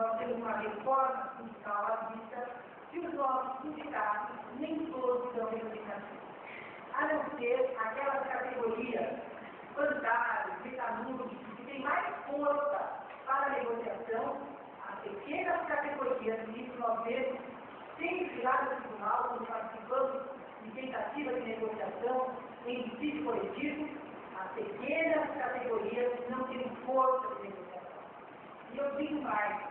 nós temos uma reforma sindical à vista e os nossos sindicatos nem todos são representativos, a não ser aquelas categorias bancárias, metalúrgicas, que têm mais força para a negociação, as pequenas categorias, e isso nós vemos sempre lá no tribunal, quando participamos de tentativa de negociação em litígio coletivo, as pequenas categorias não têm força de negociação. E eu digo mais,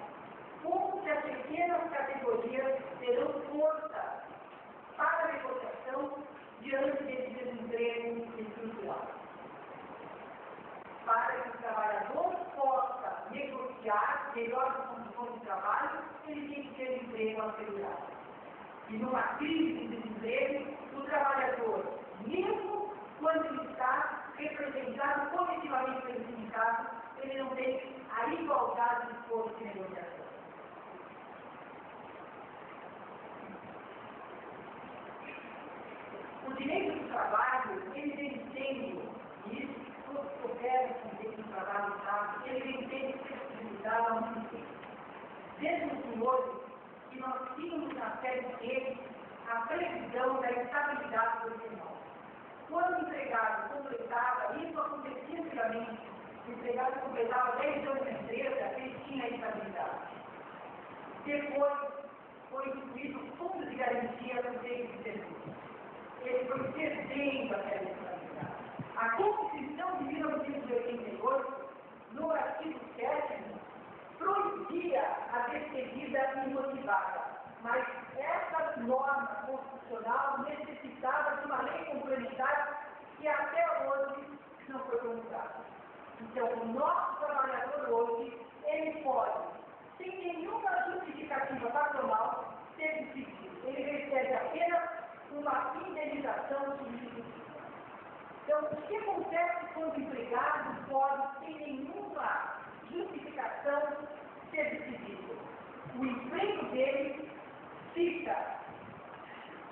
como que as pequenas categorias terão força para a negociação diante desse desemprego estrutural? Para que o trabalhador possa negociar melhores condições de trabalho, ele tem que ter emprego assegurado. E numa crise de desemprego, o trabalhador, mesmo quando ele está representado coletivamente pelo sindicato, ele não tem a igualdade de esforço de negociação. O direito do trabalho, ele vem sendo, e isso todos que operam com o direito do trabalho sabem, ele vem sendo flexibilizado há muito tempo. Desde os primórdios, que nós tínhamos na série C a previsão da estabilidade do irmão. Quando o empregado completava, isso acontecia antigamente, o empregado completava 10 anos na empresa, ele tinha a estabilidade. Depois foi instituído o Fundo de Garantia do Direito de Serviço. Ele foi perdendo aquela estabilidade. A Constituição de 1988, no artigo 7º, proibia a despedida imotivada, mas essa norma constitucional necessitava de uma lei complementar que até hoje não foi promulgada. Então, o nosso trabalhador hoje, ele pode, sem nenhuma justificativa patronal, ser despedido. Ele recebe apenas uma indenização substitutiva. Então, o que acontece quando o empregado pode, sem nenhuma justificação, ser despedido? O emprego dele fica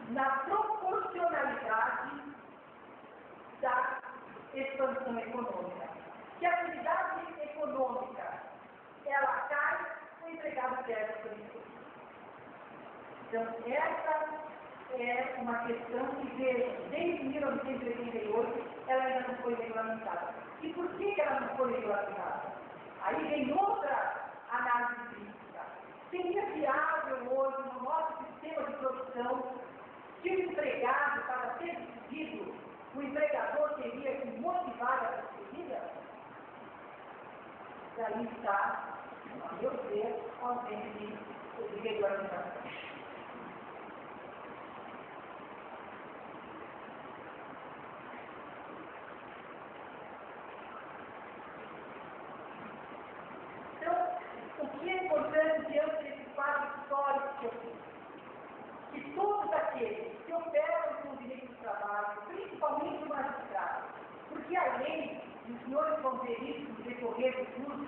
na proporcionalidade da expansão econômica. Se a atividade econômica ela cai, o empregado perde a sua emprego. Então, essa é uma questão que, desde 1988, ela ainda não foi regulamentada. E por que ela não foi regulamentada? Aí vem outra análise crítica. Seria viável hoje, no nosso sistema de produção, se o empregado, para ser despedido, o empregador teria que motivar a despedida? Daí está, a meu ver, a ausência de regulamentação. O que é importante diante desse quadro histórico que eu fiz? Que todos aqueles que operam com o direito do trabalho, principalmente o magistrado, porque a lei, e os senhores vão ver isso no decorrer do curso,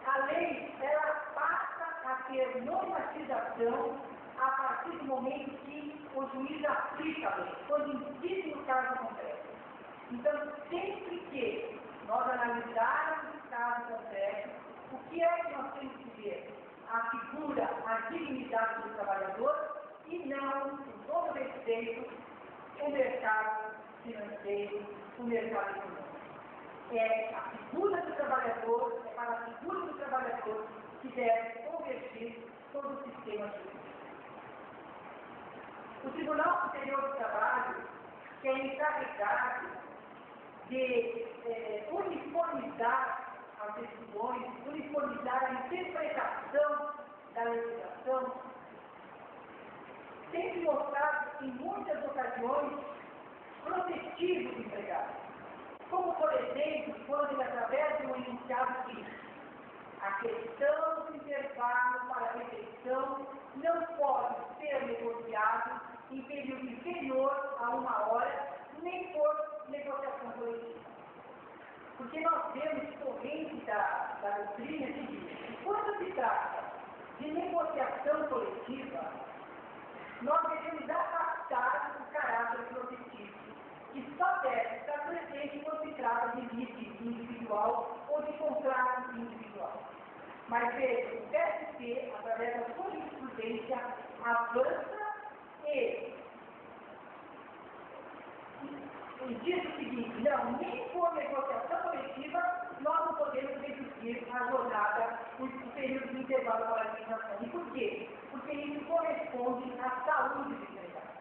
a lei, ela passa a ter normatização a partir do momento que o juiz aplica a lei, quando incide no caso concreto. Então, sempre que nós analisarmos o caso concreto, o que é que nós temos que ver? A figura, a dignidade do trabalhador e não, com todo respeito, o mercado financeiro, o mercado econômico. É a figura do trabalhador, é para a figura do trabalhador que deve convergir todo o sistema jurídico. O Tribunal Superior do Trabalho, que é encarregado de uniformizar as decisões, uniformizar a interpretação da legislação, tem se mostrado, em muitas ocasiões, protetivo do empregado. Como, por exemplo, quando ele, através de um enunciado, diz: a questão do intervalo para a refeição não pode ser negociado em período inferior a 1 hora, nem por negociação coletiva. Porque nós vemos corrente da doutrina que diz que quando se trata de negociação coletiva, nós devemos afastar o caráter protetivo, que só deve estar presente quando se trata de litígio individual ou de contrato individual. Mas veja, o TST, através da sua jurisprudência, avança e diz o seguinte: não, nem por negociação coletiva nós não podemos reduzir a jornada, o período de intervalo para a alimentação. E por quê? Porque isso corresponde à saúde do empregado.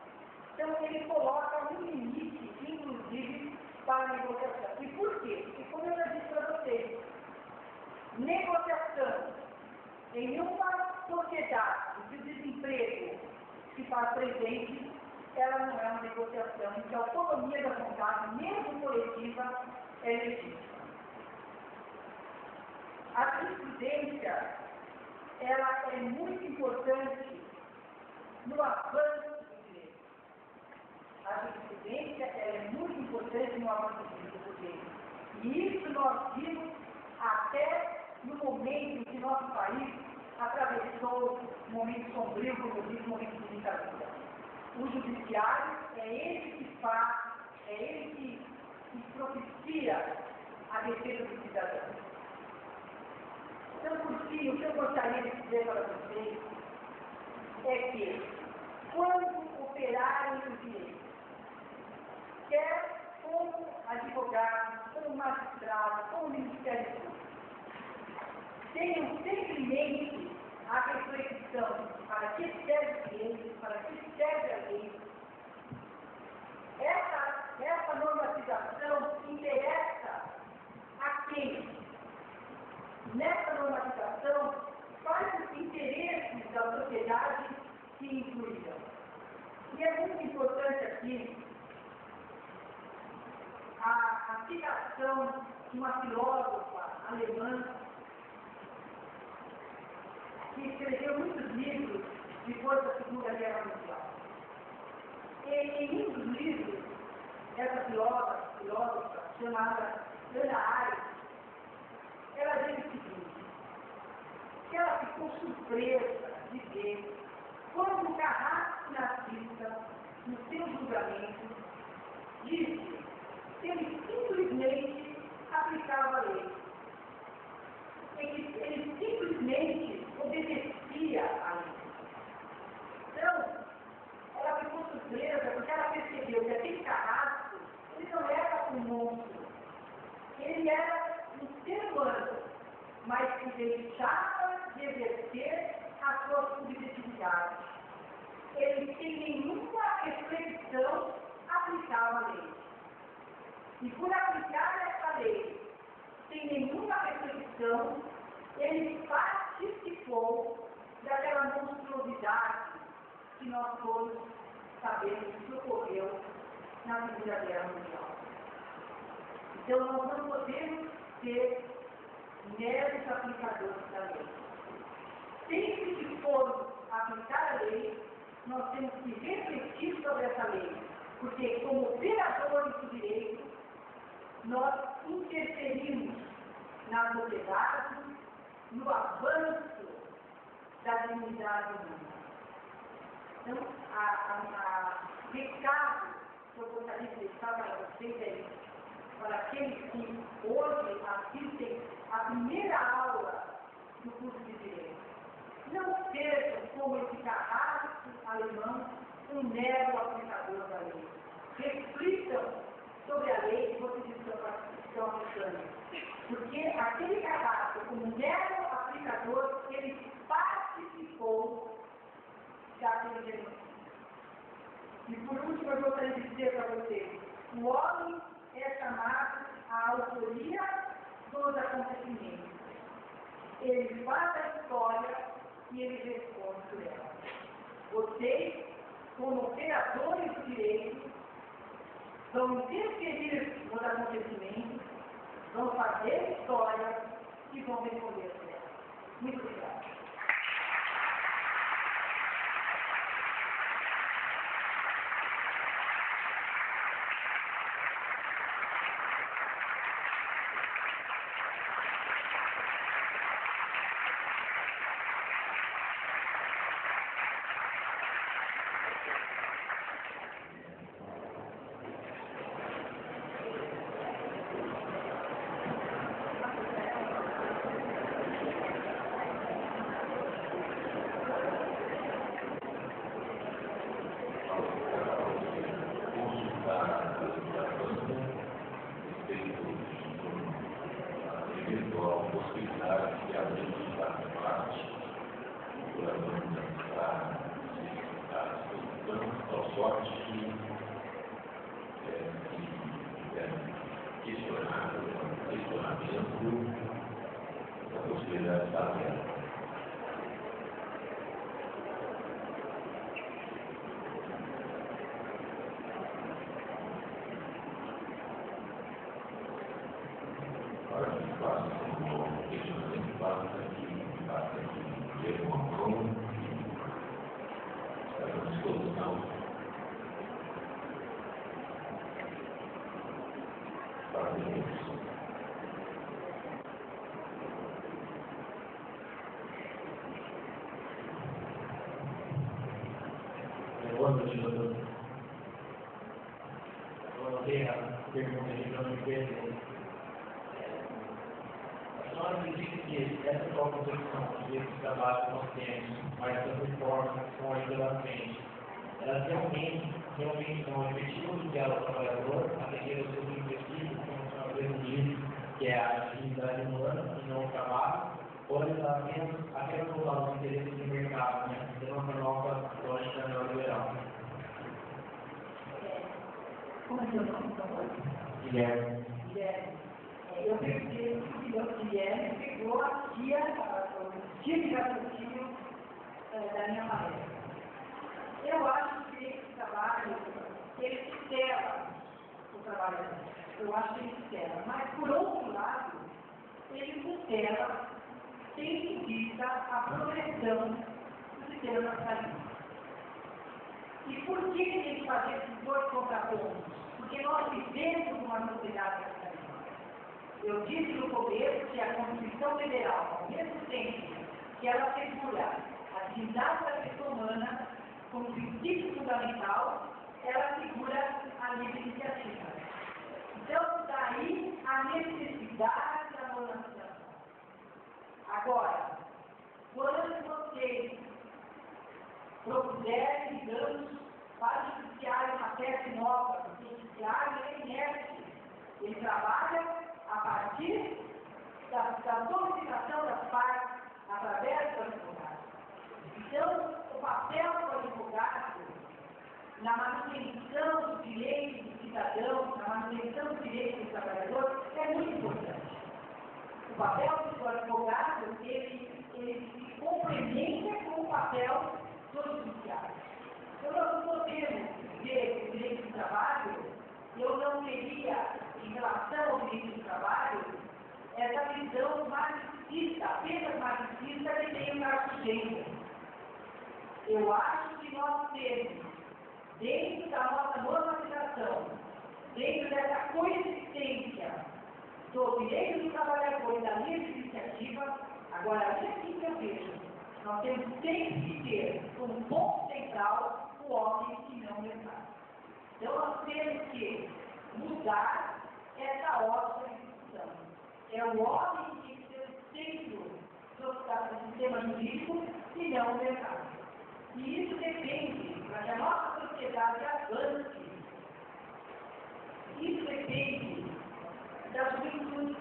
Então, ele coloca um limite, inclusive, para a negociação. E por quê? Porque, como eu já disse para vocês, negociação em uma sociedade de desemprego que faz presente, ela não é uma negociação, em que a autonomia da vontade, mesmo coletiva, é legítima. A jurisprudência, ela é muito importante no avanço do direito. A jurisprudência, ela é muito importante no avanço do direito. E isso nós vimos até no momento que nosso país atravessou um momento sombrio, como eu disse, um momento de ditadura. O judiciário é ele que faz, é ele que propicia a defesa do cidadão. Então, por fim, o que eu gostaria de dizer para vocês é que, quando operarem o direito, quer como advogado, como magistrado, como Ministério Público, tenham sempre em mente a reflexão para que serve a lei, para que serve a lei. Essa normatização interessa a quem? Nessa normatização, quais os interesses da sociedade se incluíram. E é muito importante aqui a citação de uma filósofa alemã que escreveu muitos livros depois da Segunda Guerra Mundial. E em um dos livros, essa filósofa chamada Hannah Arendt, ela diz o seguinte, que ela ficou surpresa de ver quando o carrasco nazista, no seu julgamento, disse que ele simplesmente aplicava a lei. Ele simplesmente obedecia à lei. Então, ela ficou surpresa porque ela percebeu que aquele carrasco, ele não era um monstro, ele era um ser humano, mas que deixava de exercer a sua subjetividade. Ele, sem nenhuma reflexão, aplicava a lei. E por aplicar essa lei, sem nenhuma reflexão, ele participou daquela monstruosidade que nós todos sabemos que ocorreu na Segunda Guerra Mundial. Então, nós não podemos ser meros aplicadores da lei. Sempre que formos aplicar a lei, nós temos que refletir sobre essa lei, porque, como operadores do direito, nós interferimos na sociedade, no avanço da dignidade humana. Então, o recado que eu gostaria de deixar para vocês é isso. Para aqueles que hoje assistem a primeira aula do curso de Direito. Não sejam como esse carrasco alemão, um mero aplicador da lei. Reflitam sobre a lei que vocês estão aplicando. Porque aquele carrasco, como mero aplicador, ele participou daquele genocídio. E por último, eu gostaria de dizer para vocês, o homem é chamado à autoria dos acontecimentos. Ele faz a história e ele responde por ela. Vocês, como operadores do direito, vão interferir nos acontecimentos, vão fazer história e vão responder por ela. Muito obrigada. que a gente está parte, o curador está estudando, tal sorte que questionamento da possibilidade de estar vendo. Boa noite a todos. Eu anotei a pergunta de não me perder. Só acredito que essa atual concepção de trabalho que nós temos, mas das reformas que estão aí pela frente, elas realmente são efetivas do diálogo trabalhador, atender aos seus objetivos, como são presumidos, que é a atividade humana e não o trabalho, ou eles apenas voltar os interesses do mercado, né? Ter uma nova lógica neoliberal. Como é que eu não estou? Guilherme. Eu pensei que o Guilherme pegou aqui o tipo de raciocínio da minha maneira. Eu acho que esse trabalho, ele supera o trabalhador. Eu acho que ele supera. Mas, por outro lado, ele supera tendo em vista a progressão do sistema capitalista. E por que tem que fazer esses dois contrapontos? Porque nós vivemos numa sociedade capitalista. Eu disse no começo que a Constituição Federal, ao mesmo tempo que ela assegura a dignidade da pessoa humana como princípio fundamental, ela assegura a livre iniciativa. Então, daí a necessidade da normalização. Agora, quando vocês propuserem, digamos, para o judiciário uma tese nova, o judiciário é inerte, ele trabalha a partir da solicitação das partes através do advogado. Então, o papel do advogado na manutenção dos direitos do cidadão, na manutenção dos direitos do trabalhador, é muito importante. O papel do advogado, ele se complementa com o papel do judiciário. Então, nós não podemos ver o direito do trabalho, eu não teria, em relação ao direito do trabalho, essa visão marxista, apenas marxista, que tem o nosso jeito. Eu acho que nós temos, dentro da nossa normalização, dentro dessa coexistência do direito do trabalhador e da livre iniciativa, agora, é assim que eu vejo, nós temos sempre que ter como ponto central o homem e não o mercado. Então, nós temos que mudar essa ótica de discussão. É o homem que tem que ser o centro do sistema jurídico e não o mercado. E isso depende, para que a nossa sociedade avance, isso depende da juventude.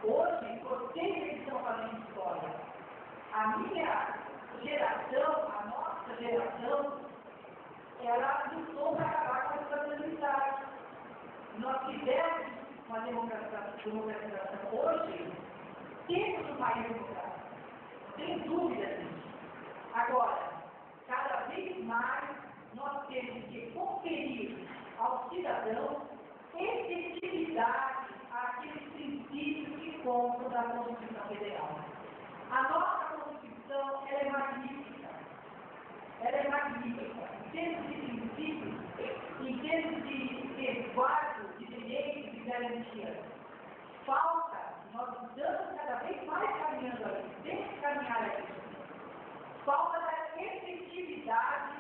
Hoje, vocês que estão fazendo história, a minha geração, a nossa geração, ela lutou para acabar com a estabilidade. Nós tivemos uma democratização hoje, temos um país democrático, sem dúvida disso. Agora, cada vez mais nós temos que conferir ao cidadão efetividade àqueles princípios que constam da Constituição Federal. A nossa Constituição, ela é magnífica. Ela é magnífica. Em termos de princípios, em termos de resguardo de direitos e garantias. Falta, nós estamos cada vez mais caminhando ali, temos que caminhar ali. Falta da efetividade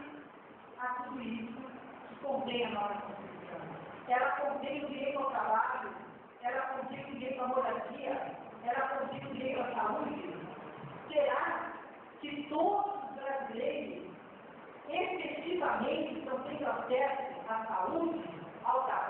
a tudo isso que contém a nossa Constituição. Ela contém o direito ao trabalho, ela contém o direito à moradia, ela contém o direito à saúde. Será que todos os brasileiros efetivamente estão tendo acesso à saúde, ao trabalho?